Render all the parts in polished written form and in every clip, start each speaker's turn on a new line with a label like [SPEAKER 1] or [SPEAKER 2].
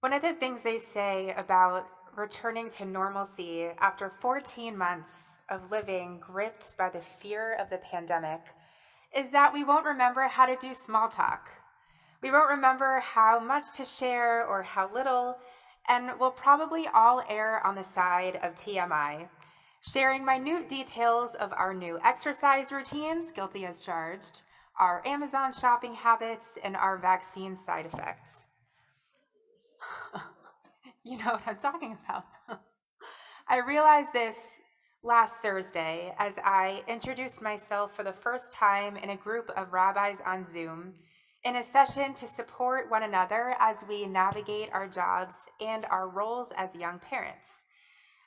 [SPEAKER 1] One of the things they say about returning to normalcy after 14 months of living gripped by the fear of the pandemic is that we won't remember how to do small talk. We won't remember how much to share or how little, and we'll probably all err on the side of TMI, sharing minute details of our new exercise routines, guilty as charged, our Amazon shopping habits, and our vaccine side effects. You know what I'm talking about. I realized this last Thursday as I introduced myself for the first time in a group of rabbis on Zoom in a session to support one another as we navigate our jobs and our roles as young parents.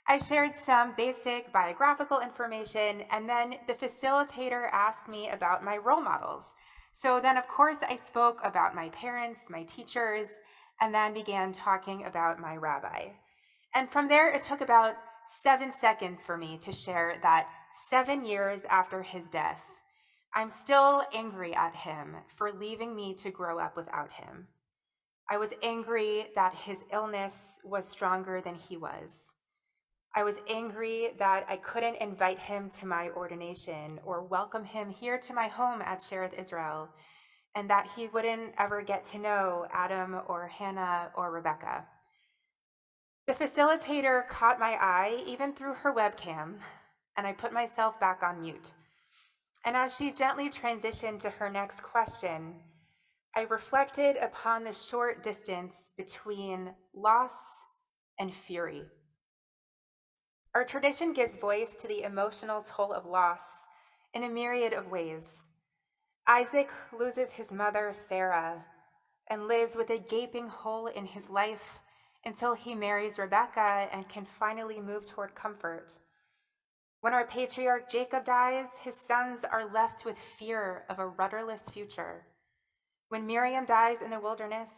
[SPEAKER 1] I shared some basic biographical information, and then the facilitator asked me about my role models. So then, of course, I spoke about my parents, my teachers, and then began talking about my rabbi. And from there, it took about 7 seconds for me to share that 7 years after his death, I'm still angry at him for leaving me to grow up without him. I was angry that his illness was stronger than he was. I was angry that I couldn't invite him to my ordination or welcome him here to my home at Shavuot, Israel, and that he wouldn't ever get to know Adam or Hannah or Rebecca. The facilitator caught my eye even through her webcam, and I put myself back on mute. And as she gently transitioned to her next question, I reflected upon the short distance between loss and fury. Our tradition gives voice to the emotional toll of loss in a myriad of ways. Isaac loses his mother, Sarah, and lives with a gaping hole in his life until he marries Rebecca and can finally move toward comfort. When our patriarch Jacob dies, his sons are left with fear of a rudderless future. When Miriam dies in the wilderness,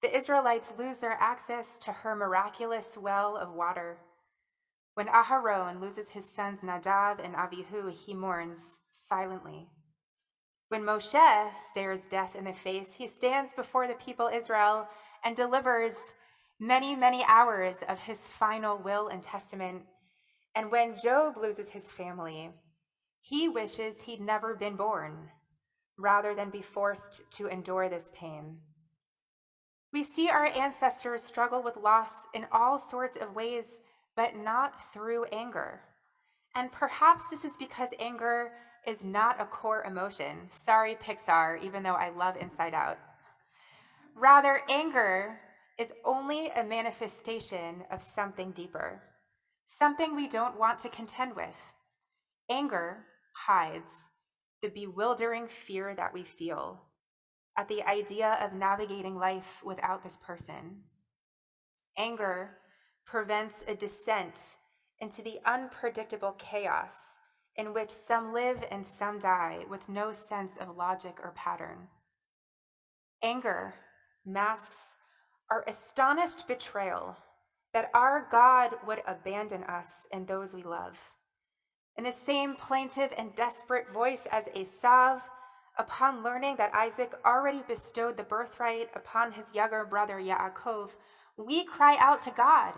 [SPEAKER 1] the Israelites lose their access to her miraculous well of water. When Aharon loses his sons Nadav and Avihu, he mourns silently. When Moshe stares death in the face, he stands before the people Israel and delivers many, many hours of his final will and testament. And when Job loses his family, he wishes he'd never been born, rather than be forced to endure this pain. We see our ancestors struggle with loss in all sorts of ways, but not through anger. And perhaps this is because anger is not a core emotion. Sorry, Pixar, even though I love Inside Out. Rather, anger is only a manifestation of something deeper, something we don't want to contend with. Anger hides the bewildering fear that we feel at the idea of navigating life without this person. Anger prevents a descent into the unpredictable chaos in which some live and some die with no sense of logic or pattern. Anger masks our astonished betrayal that our God would abandon us and those we love. In the same plaintive and desperate voice as Esav, upon learning that Isaac already bestowed the birthright upon his younger brother Yaakov, we cry out to God,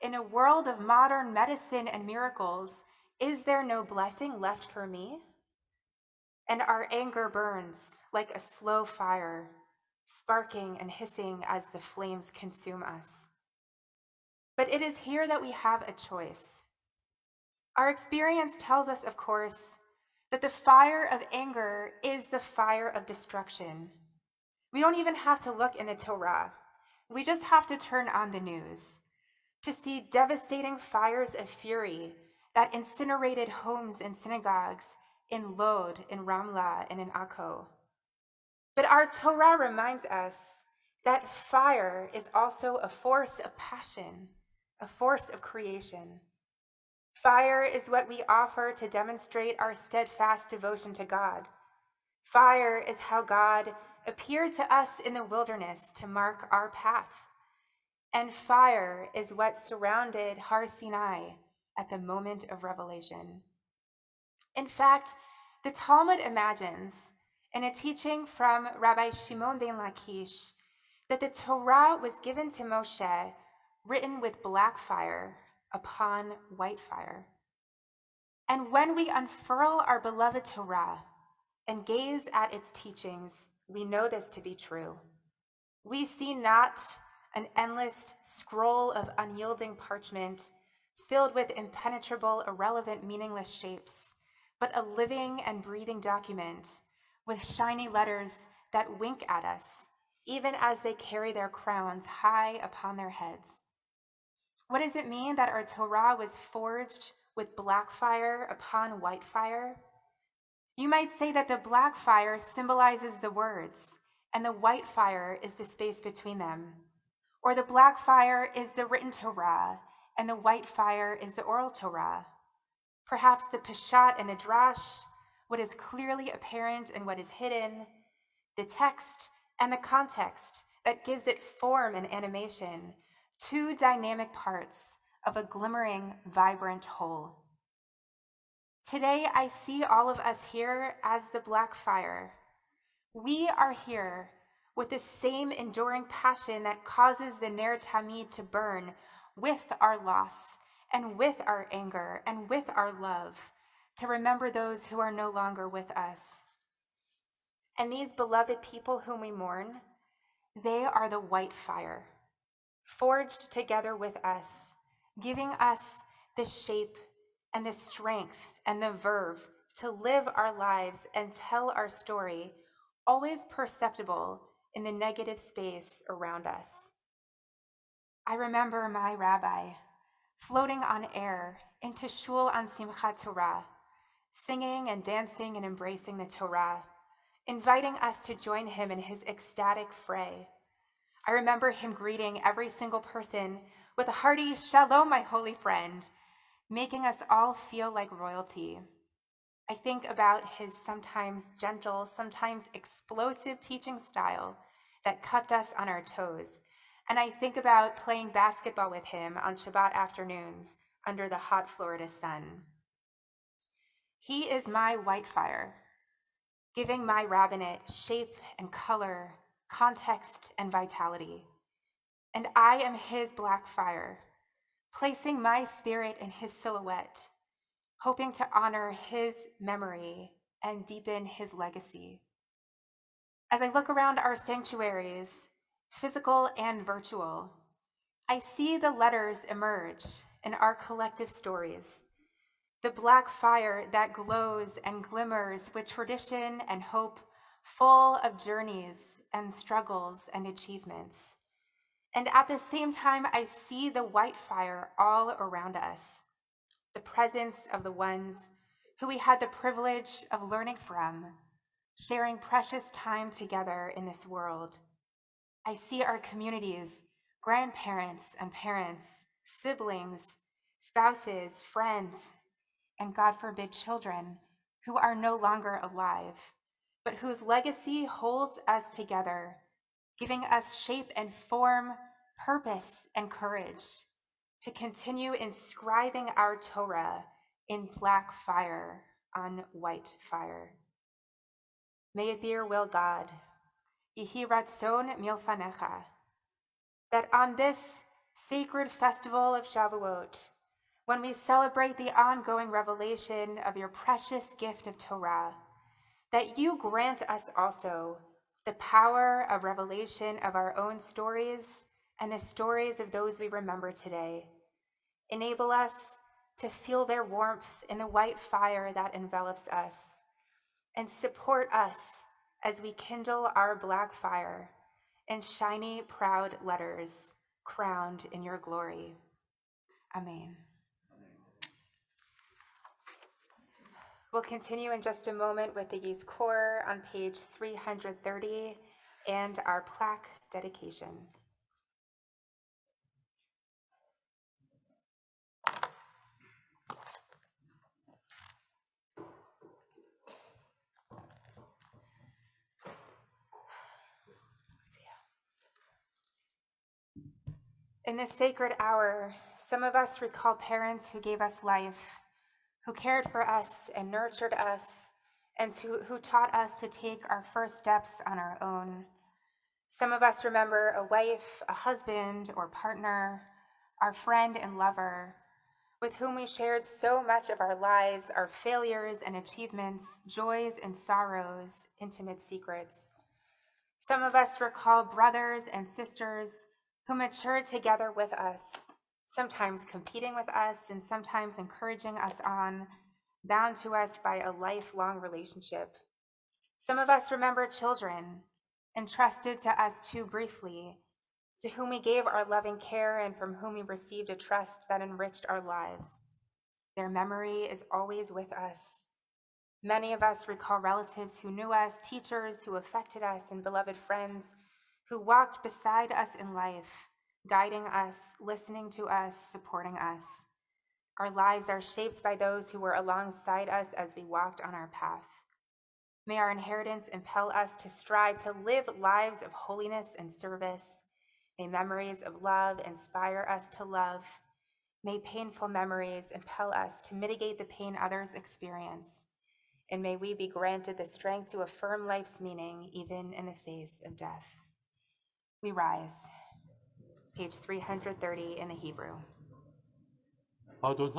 [SPEAKER 1] in a world of modern medicine and miracles, is there no blessing left for me? And our anger burns like a slow fire, sparking and hissing as the flames consume us. But it is here that we have a choice. Our experience tells us, of course, that the fire of anger is the fire of destruction. We don't even have to look in the Torah. We just have to turn on the news to see devastating fires of fury that incinerated homes and synagogues in Lod, in Ramlah, and in Akko. But our Torah reminds us that fire is also a force of passion, a force of creation. Fire is what we offer to demonstrate our steadfast devotion to God. Fire is how God appeared to us in the wilderness to mark our path. And fire is what surrounded Har Sinai at the moment of revelation. In fact, the Talmud imagines, in a teaching from Rabbi Shimon ben Lakish, that the Torah was given to Moshe, written with black fire upon white fire. And when we unfurl our beloved Torah and gaze at its teachings, we know this to be true. We see not an endless scroll of unyielding parchment filled with impenetrable, irrelevant, meaningless shapes, but a living and breathing document with shiny letters that wink at us, even as they carry their crowns high upon their heads. What does it mean that our Torah was forged with black fire upon white fire? You might say that the black fire symbolizes the words, and the white fire is the space between them. Or the black fire is the written Torah, and the white fire is the oral Torah. Perhaps the Peshat and the Drash, what is clearly apparent and what is hidden, the text and the context that gives it form and animation, two dynamic parts of a glimmering, vibrant whole. Today, I see all of us here as the black fire. We are here with the same enduring passion that causes the Ner Tamid to burn with our loss and with our anger and with our love, to remember those who are no longer with us. And these beloved people whom we mourn, they are the white fire, forged together with us, giving us the shape and the strength and the verve to live our lives and tell our story, always perceptible in the negative space around us. I remember my rabbi floating on air into shul on Simchat Torah, singing and dancing and embracing the Torah, inviting us to join him in his ecstatic fray. I remember him greeting every single person with a hearty "Shalom, my holy friend," making us all feel like royalty. I think about his sometimes gentle, sometimes explosive teaching style that kept us on our toes. And I think about playing basketball with him on Shabbat afternoons under the hot Florida sun. He is my white fire, giving my rabbinate shape and color, context and vitality. And I am his black fire, placing my spirit in his silhouette, hoping to honor his memory and deepen his legacy. As I look around our sanctuaries, physical and virtual, I see the letters emerge in our collective stories, the black fire that glows and glimmers with tradition and hope, full of journeys and struggles and achievements. And at the same time, I see the white fire all around us, the presence of the ones who we had the privilege of learning from, sharing precious time together in this world. I see our communities, grandparents and parents, siblings, spouses, friends, and God forbid, children who are no longer alive, but whose legacy holds us together, giving us shape and form, purpose and courage to continue inscribing our Torah in black fire on white fire. May it be your will, God, Yehi Ratzon Milfanecha, that on this sacred festival of Shavuot, when we celebrate the ongoing revelation of your precious gift of Torah, that you grant us also the power of revelation of our own stories and the stories of those we remember today. Enable us to feel their warmth in the white fire that envelops us, and support us as we kindle our black fire in shiny, proud letters crowned in your glory. Amen. We'll continue in just a moment with the Yizkor on page 330 and our plaque dedication. In this sacred hour, some of us recall parents who gave us life, who cared for us and nurtured us, and who taught us to take our first steps on our own. Some of us remember a wife, a husband or partner, our friend and lover, with whom we shared so much of our lives, our failures and achievements, joys and sorrows, intimate secrets. Some of us recall brothers and sisters who matured together with us, sometimes competing with us and sometimes encouraging us on, bound to us by a lifelong relationship. Some of us remember children entrusted to us too briefly, to whom we gave our loving care and from whom we received a trust that enriched our lives. Their memory is always with us. Many of us recall relatives who knew us, teachers who affected us, and beloved friends who walked beside us in life, guiding us, listening to us, supporting us. Our lives are shaped by those who were alongside us as we walked on our path. May our inheritance impel us to strive to live lives of holiness and service. May memories of love inspire us to love. May painful memories impel us to mitigate the pain others experience. And may we be granted the strength to affirm life's meaning even in the face of death. We rise. Page 330 in the Hebrew.
[SPEAKER 2] Adonai